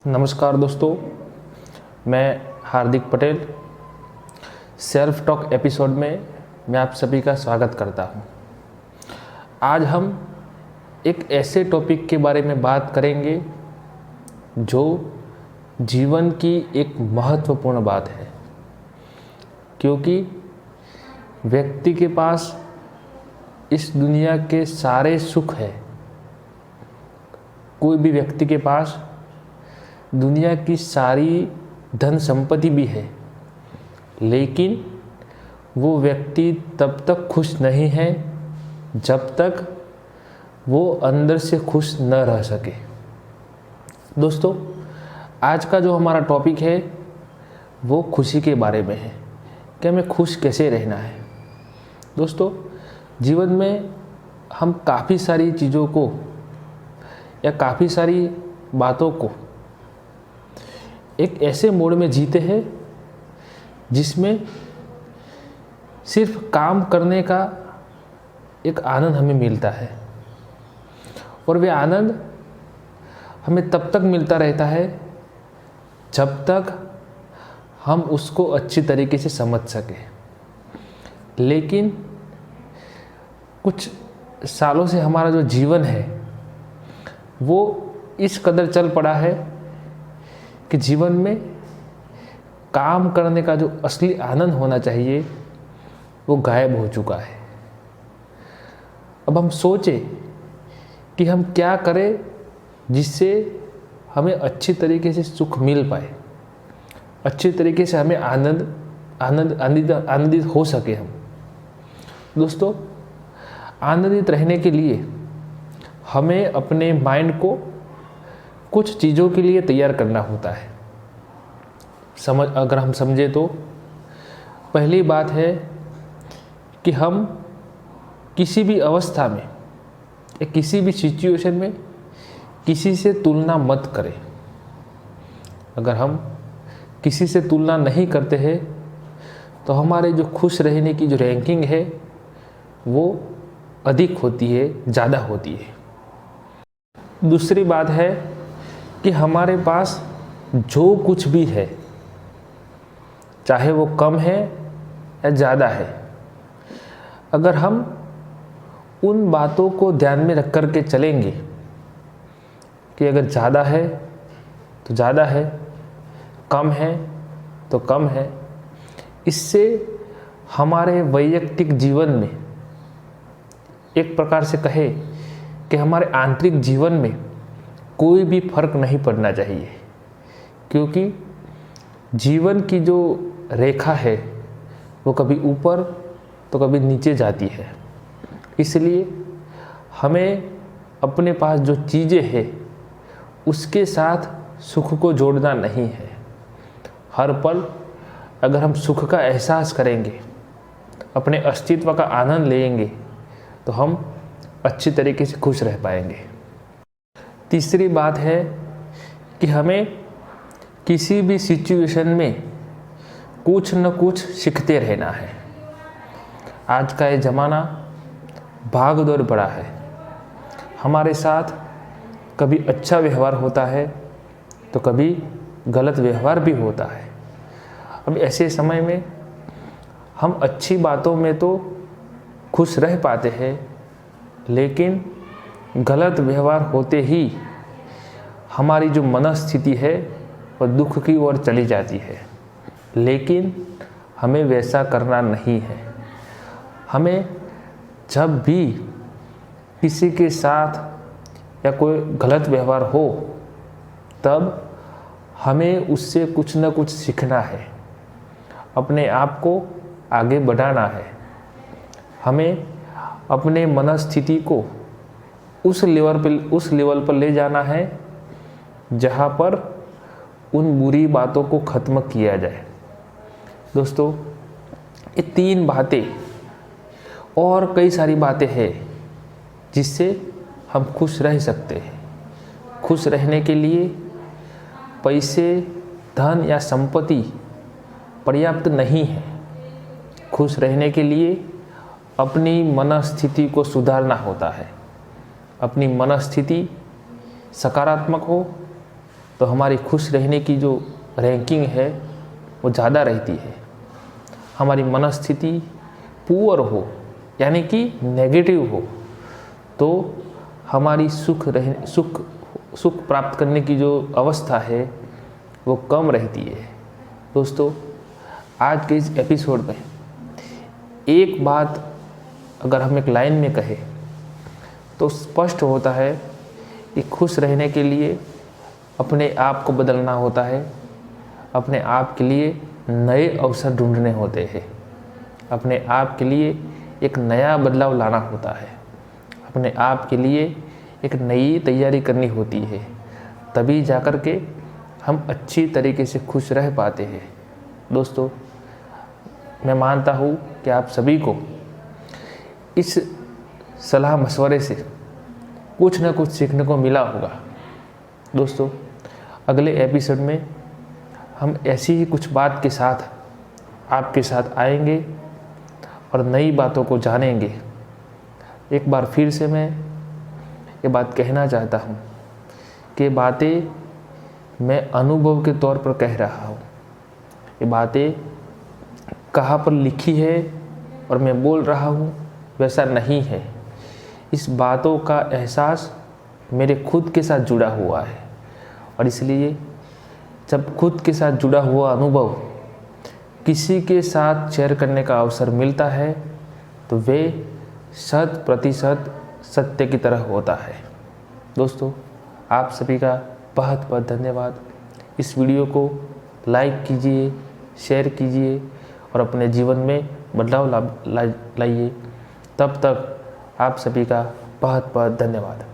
नमस्कार दोस्तों, मैं Hardik Patel self talk episode में मैं आप सभी का स्वागत करता हूं। आज हम एक ऐसे टॉपिक के बारे में बात करेंगे जो जीवन की एक महत्वपूर्ण बात है, क्योंकि व्यक्ति के पास इस दुनिया के सारे सुख है। कोई भी व्यक्ति के पास दुनिया की सारी धन संपत्ति भी है, लेकिन वो व्यक्ति तब तक खुश नहीं है जब तक वो अंदर से खुश न रह सके। दोस्तों, आज का जो हमारा टॉपिक है वो खुशी के बारे में है कि हमें खुश कैसे रहना है। दोस्तों, जीवन में हम काफ़ी सारी चीज़ों को या काफ़ी सारी बातों को एक ऐसे मोड में जीते हैं जिसमें सिर्फ काम करने का एक आनंद हमें मिलता है, और वह आनंद हमें तब तक मिलता रहता है जब तक हम उसको अच्छी तरीके से समझ सकें। लेकिन कुछ सालों से हमारा जो जीवन है वो इस कदर चल पड़ा है कि जीवन में काम करने का जो असली आनंद होना चाहिए वो गायब हो चुका है। अब हम सोचें कि हम क्या करें जिससे हमें अच्छी तरीके से सुख मिल पाए, अच्छी तरीके से हमें आनंदित हो सके हम। दोस्तों, आनंदित रहने के लिए हमें अपने माइंड को कुछ चीज़ों के लिए तैयार करना होता है। अगर हम समझे तो पहली बात है कि हम किसी भी अवस्था में या किसी भी सिचुएशन में किसी से तुलना मत करें। अगर हम किसी से तुलना नहीं करते हैं तो हमारे जो खुश रहने की जो रैंकिंग है वो अधिक होती है, ज़्यादा होती है। दूसरी बात है कि हमारे पास जो कुछ भी है, चाहे वो कम है या ज़्यादा है, अगर हम उन बातों को ध्यान में रख कर के चलेंगे कि अगर ज़्यादा है तो ज़्यादा है, कम है तो कम है, इससे हमारे वैयक्तिक जीवन में एक प्रकार से कहे कि हमारे आंतरिक जीवन में कोई भी फर्क नहीं पड़ना चाहिए। क्योंकि जीवन की जो रेखा है वो कभी ऊपर तो कभी नीचे जाती है। इसलिए हमें अपने पास जो चीज़ें हैं उसके साथ सुख को जोड़ना नहीं है। हर पल अगर हम सुख का एहसास करेंगे, अपने अस्तित्व का आनंद लेंगे, तो हम अच्छी तरीके से खुश रह पाएंगे। तीसरी बात है कि हमें किसी भी सिचुएशन में कुछ न कुछ सीखते रहना है। आज का ये ज़माना भाग दौड़ बड़ा है। हमारे साथ कभी अच्छा व्यवहार होता है तो कभी गलत व्यवहार भी होता है। अब ऐसे समय में हम अच्छी बातों में तो खुश रह पाते हैं, लेकिन गलत व्यवहार होते ही हमारी जो मनस्थिति है वह दुख की ओर चली जाती है। लेकिन हमें वैसा करना नहीं है। हमें जब भी किसी के साथ या कोई गलत व्यवहार हो तब हमें उससे कुछ न कुछ सीखना है, अपने आप को आगे बढ़ाना है। हमें अपने मनस्थिति को उस लेवल पर ले जाना है जहाँ पर उन बुरी बातों को ख़त्म किया जाए। दोस्तों, ये तीन बातें और कई सारी बातें हैं जिससे हम खुश रह सकते हैं। खुश रहने के लिए पैसे, धन या संपत्ति पर्याप्त नहीं है। खुश रहने के लिए अपनी मनस्थिति को सुधारना होता है। अपनी मनस्थिति सकारात्मक हो तो हमारी खुश रहने की जो रैंकिंग है वो ज़्यादा रहती है। हमारी मनस्थिति पुअर हो यानी कि नेगेटिव हो तो हमारी सुख प्राप्त करने की जो अवस्था है वो कम रहती है। दोस्तों, आज के इस एपिसोड में एक बात अगर हम एक लाइन में कहें तो स्पष्ट होता है कि खुश रहने के लिए अपने आप को बदलना होता है, अपने आप के लिए नए अवसर ढूंढने होते हैं, अपने आप के लिए एक नया बदलाव लाना होता है, अपने आप के लिए एक नई तैयारी करनी होती है, तभी जाकर के हम अच्छी तरीके से खुश रह पाते हैं। दोस्तों, मैं मानता हूँ कि आप सभी को इस सलाह मशवरे से कुछ न कुछ सीखने को मिला होगा। दोस्तों, अगले एपिसोड में हम ऐसी ही कुछ बात के साथ आपके साथ आएंगे और नई बातों को जानेंगे। एक बार फिर से मैं ये बात कहना चाहता हूँ कि बातें मैं अनुभव के तौर पर कह रहा हूँ। ये बातें कहाँ पर लिखी है और मैं बोल रहा हूँ वैसा नहीं है। इस बातों का एहसास मेरे खुद के साथ जुड़ा हुआ है और इसलिए जब खुद के साथ जुड़ा हुआ अनुभव किसी के साथ शेयर करने का अवसर मिलता है तो वे 100% सत्य की तरह होता है। दोस्तों, आप सभी का बहुत बहुत धन्यवाद। इस वीडियो को लाइक कीजिए, शेयर कीजिए और अपने जीवन में बदलाव लाइए। तब तक आप सभी का बहुत बहुत धन्यवाद।